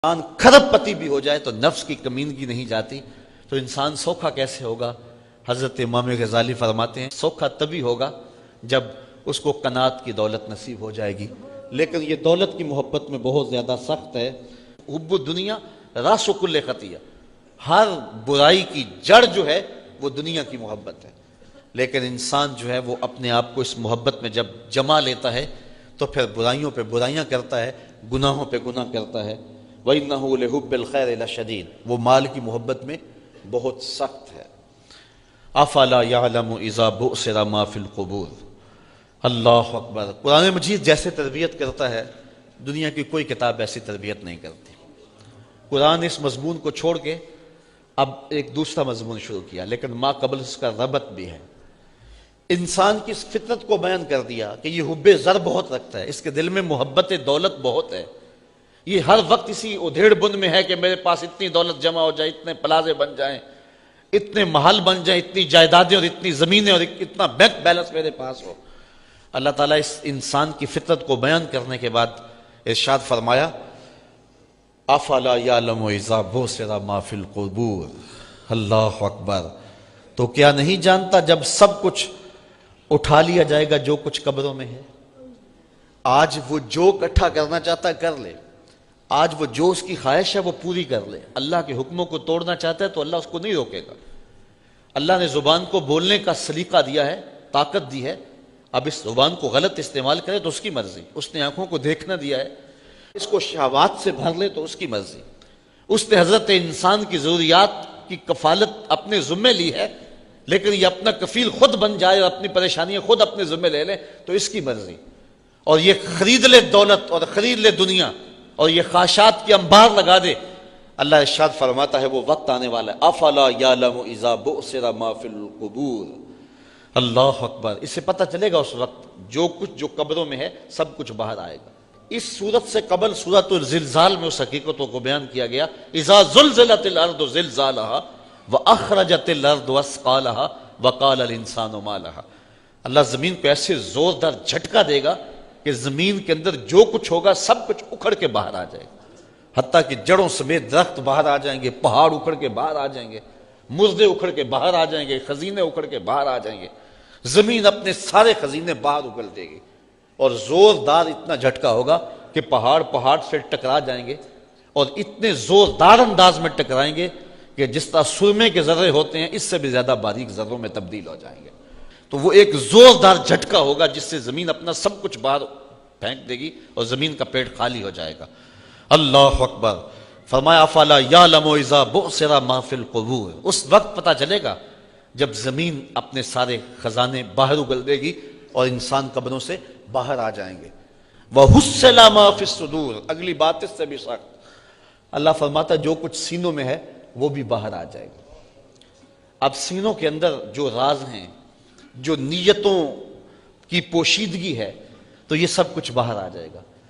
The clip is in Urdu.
انسان کھرب پتی بھی ہو جائے تو نفس کی کمینگی نہیں جاتی، تو انسان سوکھا کیسے ہوگا؟ حضرت امام غزالی فرماتے ہیں سوکھا تبھی ہوگا جب اس کو قناعت کی دولت نصیب ہو جائے گی، لیکن یہ دولت کی محبت میں بہت زیادہ سخت ہے۔ حب الدنیا راس کل خطیہ، ہر برائی کی جڑ جو ہے وہ دنیا کی محبت ہے، لیکن انسان جو ہے وہ اپنے آپ کو اس محبت میں جب جما لیتا ہے تو پھر برائیوں پہ برائیاں کرتا ہے، گناہوں پہ گناہ کرتا ہے۔ وَإِنَّهُ لِحُبِّ الْخَيْرِ لَشَدِيدٌ، وہ مال کی محبت میں بہت سخت ہے۔ أَفَلَا يَعْلَمُ إِذَا بُؤْثِرَ مَا فِي الْقُبُورِ، اللہ اکبر۔ قرآن مجید جیسے تربیت کرتا ہے دنیا کی کوئی کتاب ایسی تربیت نہیں کرتی۔ قرآن اس مضمون کو چھوڑ کے اب ایک دوسرا مضمون شروع کیا، لیکن ما قبل اس کا ربط بھی ہے۔ انسان کی اس فطرت کو بیان کر دیا کہ یہ حب زر بہت رکھتا ہے، اس کے دل میں محبت دولت بہت ہے، یہ ہر وقت اسی ادھیڑ بن میں ہے کہ میرے پاس اتنی دولت جمع ہو جائے، اتنے پلازے بن جائیں، اتنے محل بن جائیں، اتنی جائیدادیں اور اتنی زمینیں اور اتنا بینک بیلنس میرے پاس ہو۔ اللہ تعالیٰ اس انسان کی فطرت کو بیان کرنے کے بعد ارشاد فرمایا افلا یعلم اذا بؤثر ما فی القبور، اللہ اکبر۔ تو کیا نہیں جانتا جب سب کچھ اٹھا لیا جائے گا جو کچھ قبروں میں ہے؟ آج وہ جو اکٹھا کرنا چاہتا ہے کر لے، آج وہ جو اس کی خواہش ہے وہ پوری کر لے۔ اللہ کے حکموں کو توڑنا چاہتا ہے تو اللہ اس کو نہیں روکے گا۔ اللہ نے زبان کو بولنے کا سلیقہ دیا ہے، طاقت دی ہے، اب اس زبان کو غلط استعمال کرے تو اس کی مرضی۔ اس نے آنکھوں کو دیکھنا دیا ہے، اس کو شہوات سے بھر لے تو اس کی مرضی۔ اس نے حضرت انسان کی ضروریات کی کفالت اپنے ذمے لی ہے، لیکن یہ اپنا کفیل خود بن جائے اور اپنی پریشانیاں خود اپنے ذمے لے لے تو اس کی مرضی۔ اور یہ خرید لے دولت اور خرید لے دنیا اور یہ خواہشات کی انبار لگا دے، اللہ ارشاد فرماتا ہے وہ وقت آنے والا ہے افلا یعلم اذا بؤثر ما فی القبور، اللہ اکبر۔ اس سے پتہ چلے گا اس وقت جو کچھ جو قبروں میں ہے سب کچھ باہر آئے گا۔ اس صورت سے قبل سورۃ الزلزال میں اس حقیقتوں کو بیان کیا گیا اذا زلزلت الارض زلزالها واخرجت الارض اثقالها وقال الانسان ما لها، اللہ زمین کو ایسے زوردار جھٹکا دے گا کہ زمین کے اندر جو کچھ ہوگا سب کچھ اکھڑ کے باہر آ جائے گا، حتیٰ کہ جڑوں سمیت درخت باہر آ جائیں گے، پہاڑ اکھڑ کے باہر آ جائیں گے، مردے اکھڑ کے باہر آ جائیں گے، خزینے اکھڑ کے باہر آ جائیں گے، زمین اپنے سارے خزینے باہر اگل دے گی، اور زوردار اتنا جھٹکا ہوگا کہ پہاڑ سے ٹکرا جائیں گے، اور اتنے زوردار انداز میں ٹکرائیں گے کہ جس طرح سرمے کے ذرے ہوتے ہیں اس سے بھی زیادہ باریک ذروں میں تبدیل ہو جائیں گے۔ تو وہ ایک زوردار جھٹکا ہوگا جس سے زمین اپنا سب کچھ باہر پھینک دے گی اور زمین کا پیٹ خالی ہو جائے گا۔ اللہ اکبر۔ فرمایا افلا یعلم اذا بؤثر ما فی القبور، اس وقت پتہ چلے گا جب زمین اپنے سارے خزانے باہر اگل دے گی اور انسان قبروں سے باہر آ جائیں گے۔ وحصل ما فی الصدور، اگلی بات اس سے بھی سخت، اللہ فرماتا جو کچھ سینوں میں ہے وہ بھی باہر آ جائے گا۔ اب سینوں کے اندر جو راز ہیں، جو نیتوں کی پوشیدگی ہے، تو یہ سب کچھ باہر آ جائے گا۔